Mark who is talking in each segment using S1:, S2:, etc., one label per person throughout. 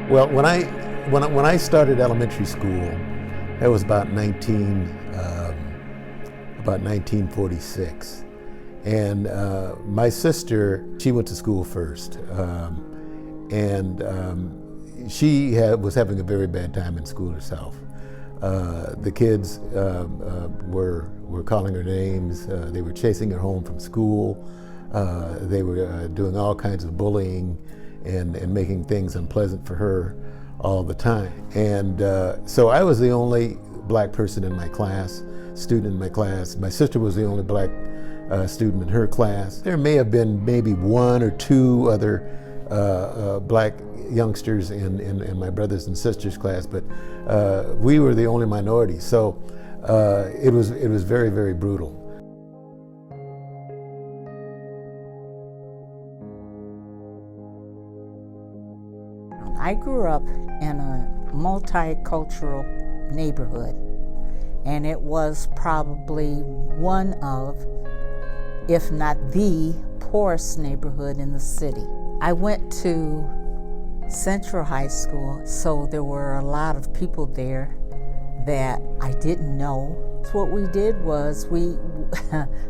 S1: Well, when I started elementary school, that was about 1946, and my sister, she went to school first, and she was having a very bad time in school herself. The kids were calling her names. They were chasing her home from school. They were doing all kinds of bullying and making things unpleasant for her all the time. And so I was the only black person in my class, student in my class. My sister was the only black student in her class. There may have been maybe one or two other black youngsters in my brothers and sisters class, but we were the only minority. So it was very, very brutal.
S2: I grew up in a multicultural neighborhood, and it was probably one of, if not the poorest neighborhood in the city. I went to Central High School, so there were a lot of people there that I didn't know. So what we did was we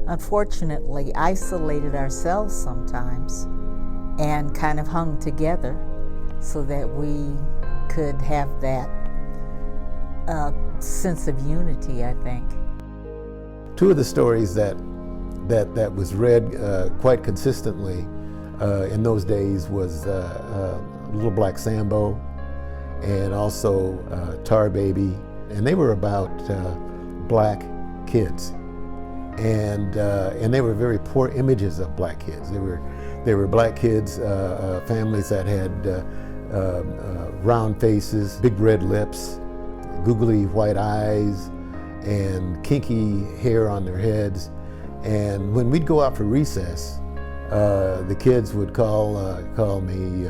S2: unfortunately isolated ourselves sometimes and kind of hung together so that we could have that sense of unity, I think.
S1: Two of the stories that was read quite consistently in those days was Little Black Sambo and also Tar Baby, and they were about black kids, and they were very poor images of black kids. They were black kids, families that had round faces, big red lips, googly white eyes, and kinky hair on their heads. And when we'd go out for recess, the kids would call me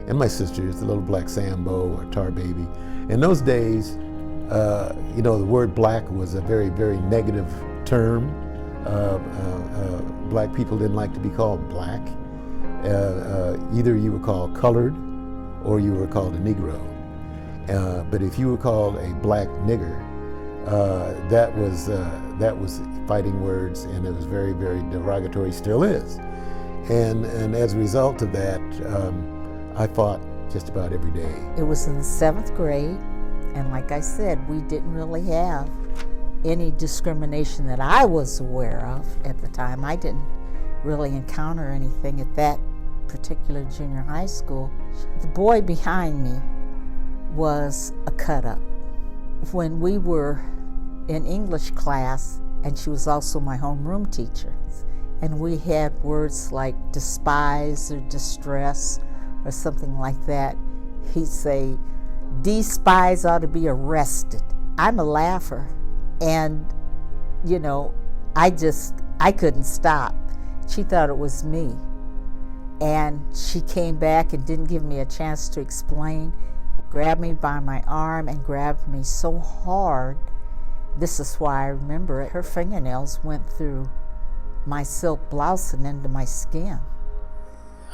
S1: and my sisters the Little Black Sambo or Tar Baby. In those days, the word black was a very, very negative term. Black people didn't like to be called black. Either you were called colored or you were called a Negro. But if you were called a black nigger, that was fighting words, and it was very, very derogatory, still is. And as a result of that, I fought just about every day.
S2: It was in the 7th grade, and like I said, we didn't really have any discrimination that I was aware of at the time. I didn't really encounter anything at that particular junior high school. The boy behind me was a cut-up. When we were in English class, and she was also my homeroom teacher, and we had words like despise or distress or something like that, he'd say, "These spies ought to be arrested." I'm a laugher, and I couldn't stop. She thought it was me. And she came back and didn't give me a chance to explain, grabbed me by my arm and grabbed me so hard. This is why I remember it. Her fingernails went through my silk blouse and into my skin.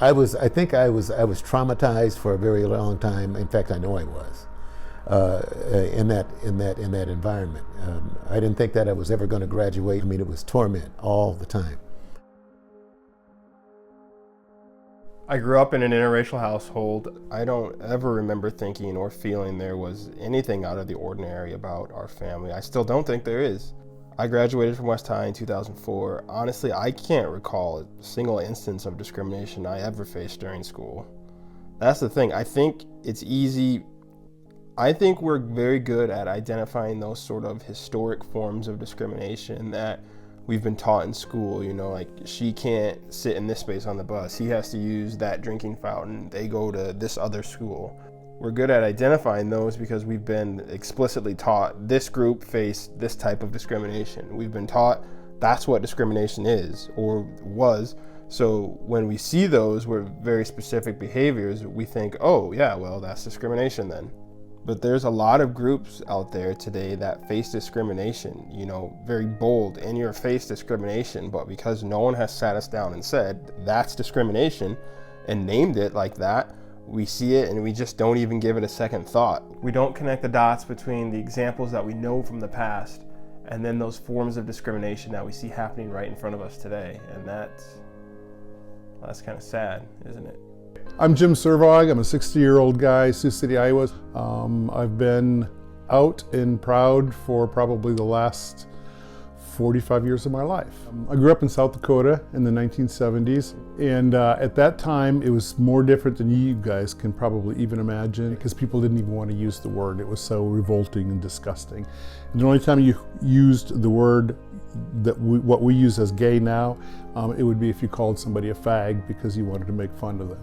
S1: I think I was traumatized for a very long time. In fact, I know I was in that environment. I didn't think that I was ever going to graduate. I mean, it was torment all the time.
S3: I grew up in an interracial household. I don't ever remember thinking or feeling there was anything out of the ordinary about our family. I still don't think there is. I graduated from West High in 2004. Honestly, I can't recall a single instance of discrimination I ever faced during school. That's the thing. I think it's easy. I think we're very good at identifying those sort of historic forms of discrimination that we've been taught in school, like she can't sit in this space on the bus. He has to use that drinking fountain. They go to this other school. We're good at identifying those because we've been explicitly taught this group faced this type of discrimination. We've been taught that's what discrimination is or was. So when we see those with very specific behaviors, we think, oh yeah, well, that's discrimination then. But there's a lot of groups out there today that face discrimination, very bold, in your face discrimination, but because no one has sat us down and said that's discrimination and named it like that, we see it and we just don't even give it a second thought. We don't connect the dots between the examples that we know from the past and then those forms of discrimination that we see happening right in front of us today. And that's kind of sad, isn't it?
S4: I'm Jim Servog. I'm a 60-year-old guy, Sioux City, Iowa. I've been out and proud for probably the last 45 years of my life. I grew up in South Dakota in the 1970s, and at that time it was more different than you guys can probably even imagine, because people didn't even want to use the word. It was so revolting and disgusting. And the only time you used the word what we use as gay now, it would be if you called somebody a fag because you wanted to make fun of them.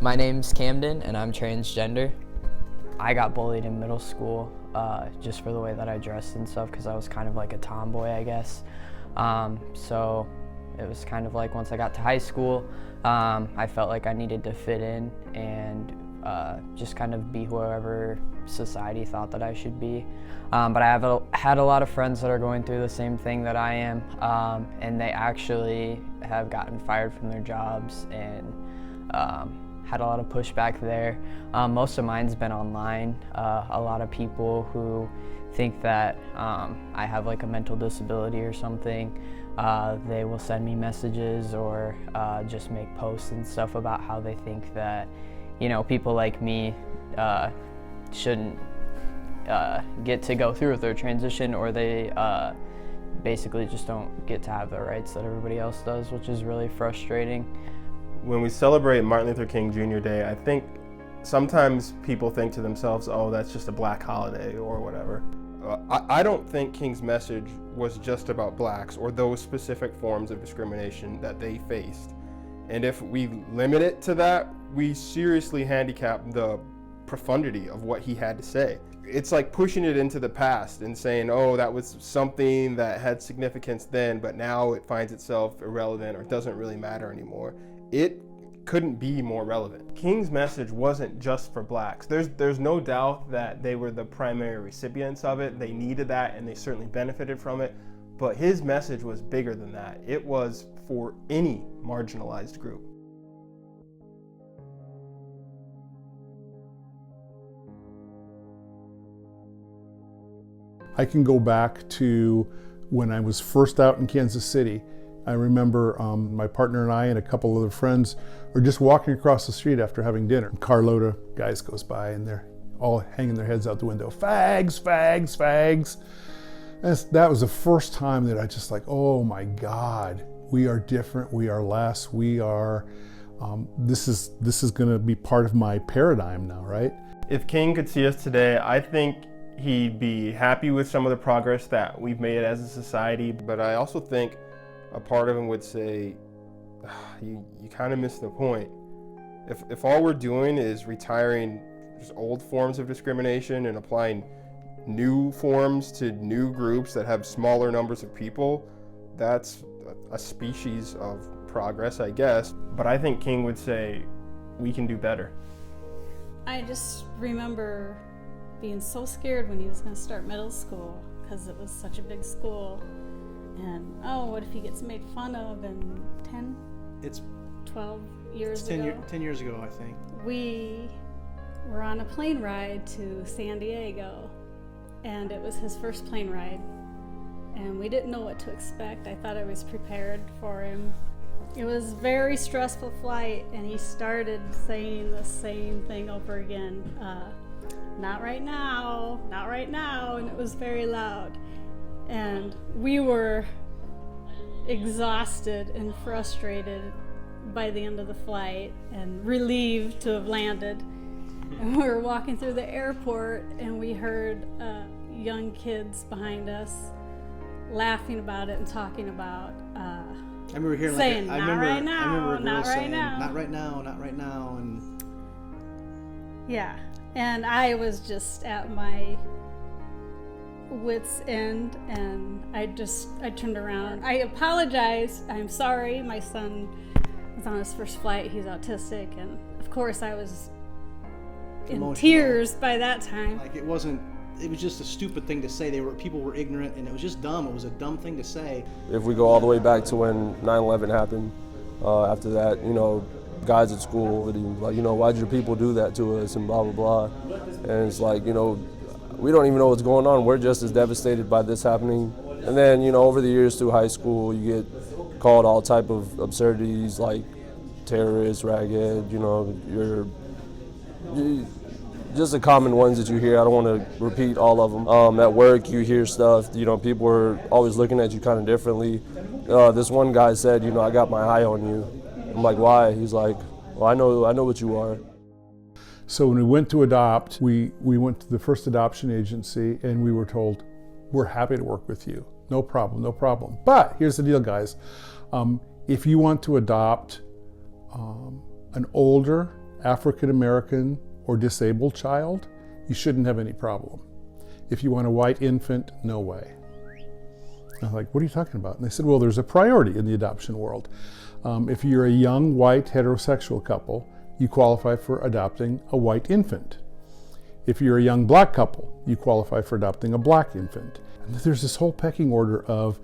S5: My name's Camden and I'm transgender. I got bullied in middle school just for the way that I dressed and stuff, because I was kind of like a tomboy, I guess. So it was kind of like once I got to high school, I felt like I needed to fit in and just kind of be whoever society thought that I should be. But I have had a lot of friends that are going through the same thing that I am, and they actually have gotten fired from their jobs and had a lot of pushback there. Most of mine's been online. A lot of people who think that I have like a mental disability or something, they will send me messages or just make posts and stuff about how they think that, you know, people like me shouldn't get to go through with their transition, or they basically just don't get to have the rights that everybody else does, which is really frustrating.
S3: When we celebrate Martin Luther King Jr. Day, I think sometimes people think to themselves, oh, that's just a black holiday or whatever. I don't think King's message was just about blacks or those specific forms of discrimination that they faced. And if we limit it to that, we seriously handicap the profundity of what he had to say. It's like pushing it into the past and saying, oh, that was something that had significance then, but now it finds itself irrelevant or doesn't really matter anymore. It couldn't be more relevant. King's message wasn't just for blacks. There's no doubt that they were the primary recipients of it. They needed that and they certainly benefited from it. But his message was bigger than that. It was for any marginalized group.
S4: I can go back to when I was first out in Kansas City. I remember my partner and I and a couple other friends were just walking across the street after having dinner. A carload of guys goes by and they're all hanging their heads out the window. Fags, fags, fags. And that was the first time that I just like, oh my God, we are different, we are less, we are, this is gonna be part of my paradigm now, right?
S3: If King could see us today, I think he'd be happy with some of the progress that we've made as a society, but I also think a part of him would say, you kind of missed the point. If all we're doing is retiring just old forms of discrimination and applying new forms to new groups that have smaller numbers of people, that's a species of progress, I guess. But I think King would say, we can do better.
S6: I just remember being so scared when he was going to start middle school, because it was such a big school. And, oh, what if he gets made fun of? And 12 years ago.
S7: 10 years ago, I think.
S6: We were on a plane ride to San Diego, and it was his first plane ride. And we didn't know what to expect. I thought I was prepared for him. It was a very stressful flight, and he started saying the same thing over again. Not right now, not right now, and it was very loud. And we were exhausted and frustrated by the end of the flight and relieved to have landed. And we were walking through the airport and we heard young kids behind us laughing about it and talking about
S7: I remember hearing
S6: saying,
S7: like
S6: not right now,
S7: I remember a girl
S6: not right
S7: saying,
S6: now.
S7: not right now, not right now, and
S6: yeah. And I was just at my wit's end, and I turned around. I apologized. I'm sorry. My son was on his first flight. He's autistic, and of course I was in
S7: Emotional.
S6: tears by that time.
S7: like it was just a stupid thing to say. People were ignorant, and it was just dumb. It was a dumb thing to say.
S8: If we go all the way back to when 9/11 happened, After that, guys at school would be like, why'd your people do that to us and blah, blah, blah. And it's like, we don't even know what's going on. We're just as devastated by this happening. And then, over the years through high school, you get called all type of absurdities like terrorist, raghead, you're just the common ones that you hear. I don't want to repeat all of them. At work, you hear stuff, people are always looking at you kind of differently. This one guy said, I got my eye on you. I'm like, why? He's like, well, I know what you are.
S4: So when we went to adopt, we went to the first adoption agency and we were told, we're happy to work with you. No problem, no problem. But here's the deal, guys. If you want to adopt an older African-American or disabled child, you shouldn't have any problem. If you want a white infant, no way. I was like, what are you talking about? And they said, well, there's a priority in the adoption world. If you're a young, white, heterosexual couple, you qualify for adopting a white infant. If you're a young black couple, you qualify for adopting a black infant. And there's this whole pecking order of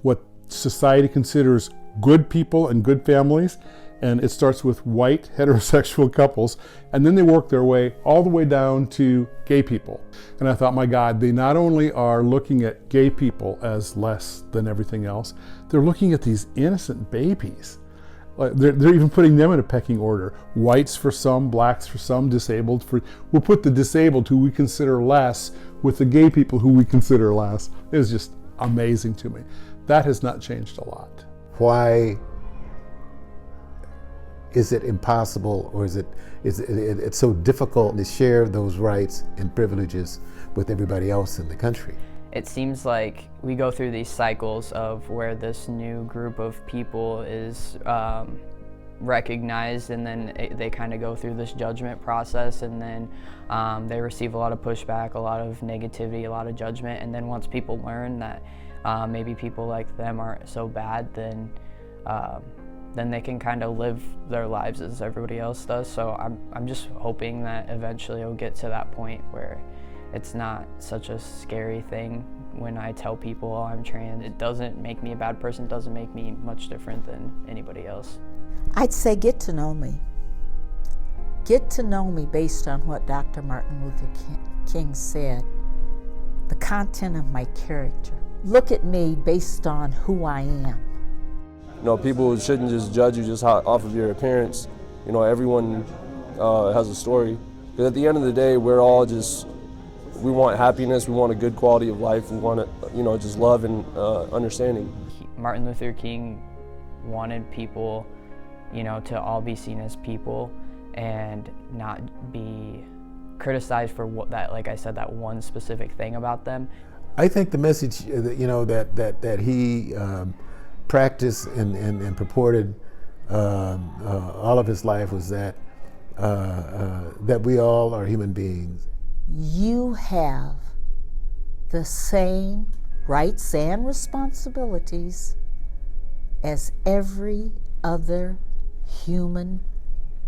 S4: what society considers good people and good families, and it starts with white, heterosexual couples, and then they work their way all the way down to gay people. And I thought, my God, they not only are looking at gay people as less than everything else, they're looking at these innocent babies. They're even putting them in a pecking order. Whites for some, blacks for some, disabled for... We'll put the disabled, who we consider less, with the gay people who we consider less. It was just amazing to me. That has not changed a lot.
S1: Why is it impossible, or is it so difficult to share those rights and privileges with everybody else in the country?
S5: It seems like we go through these cycles of where this new group of people is recognized, and then they kind of go through this judgment process, and then they receive a lot of pushback, a lot of negativity, a lot of judgment, and then once people learn that maybe people like them aren't so bad, then they can kind of live their lives as everybody else does. So I'm just hoping that eventually it'll get to that point where it's not such a scary thing when I tell people, oh, I'm trans. It doesn't make me a bad person, it doesn't make me much different than anybody else.
S2: I'd say get to know me. Get to know me based on what Dr. Martin Luther King said, the content of my character. Look at me based on who I am.
S8: People shouldn't just judge you just off of your appearance. Everyone has a story. Because at the end of the day, we're all just, we want happiness, we want a good quality of life, we want just love and understanding.
S5: Martin Luther King wanted people, to all be seen as people and not be criticized for what that, like I said, that one specific thing about them.
S1: I think the message that he practiced and purported all of his life was that we all are human beings.
S2: You have the same rights and responsibilities as every other human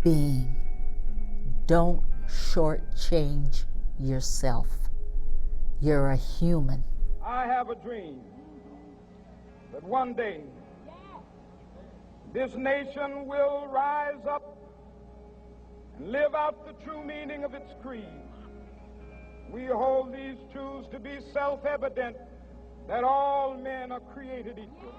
S2: being. Don't shortchange yourself. You're a human.
S9: I have a dream that one day this nation will rise up and live out the true meaning of its creed. We hold these truths to be self-evident, that all men are created equal.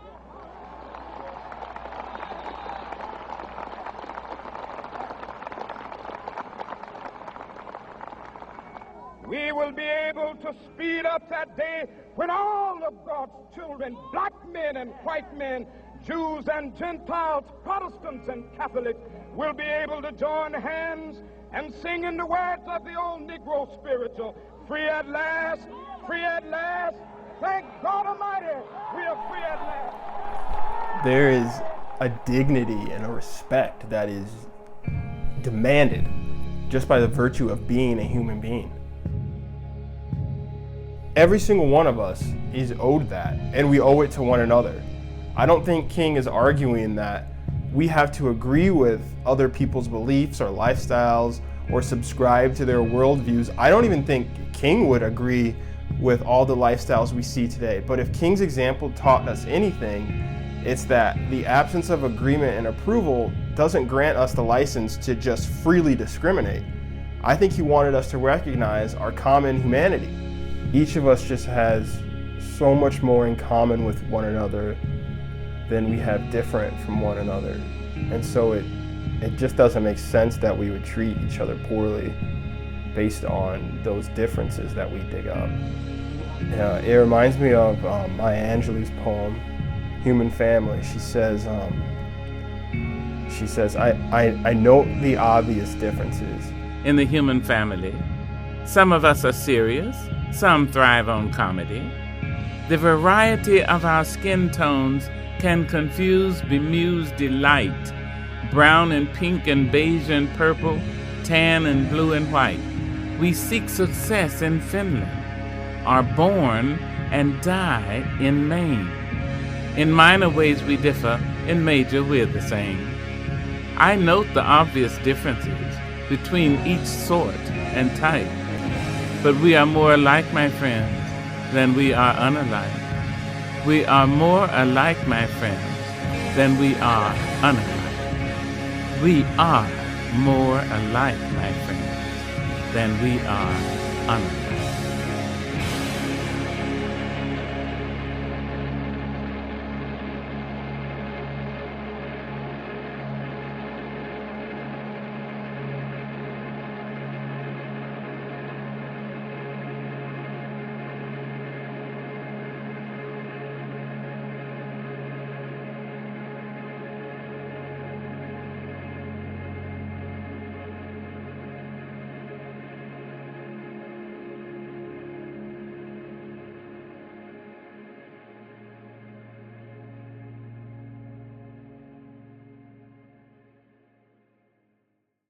S9: We will be able to speed up that day when all of God's children, black men and white men, Jews and Gentiles, Protestants and Catholics, will be able to join hands and sing in the words of the old Negro spiritual, free at last, free at last. Thank God Almighty, we are free at last.
S3: There is a dignity and a respect that is demanded just by the virtue of being a human being. Every single one of us is owed that, and we owe it to one another. I don't think King is arguing that we have to agree with other people's beliefs or lifestyles or subscribe to their worldviews. I don't even think King would agree with all the lifestyles we see today. But if King's example taught us anything, It's that the absence of agreement and approval doesn't grant us the license to just freely discriminate. I think he wanted us to recognize our common humanity. Each of us just has so much more in common with one another than we have different from one another. And so it just doesn't make sense that we would treat each other poorly based on those differences that we dig up. It reminds me of Maya Angelou's poem, Human Family. She says, I note the obvious differences
S10: in the human family. Some of us are serious, some thrive on comedy. The variety of our skin tones can confuse, bemuse delight. Brown and pink and beige and purple, tan and blue and white. We seek success in Finland, are born and die in Maine. In minor ways we differ, in major we're the same. I note the obvious differences between each sort and type, but we are more alike, my friends, than we are unalike. We are more alike, my friends, than we are unalike. We are more alike, my friends, than we are unalike.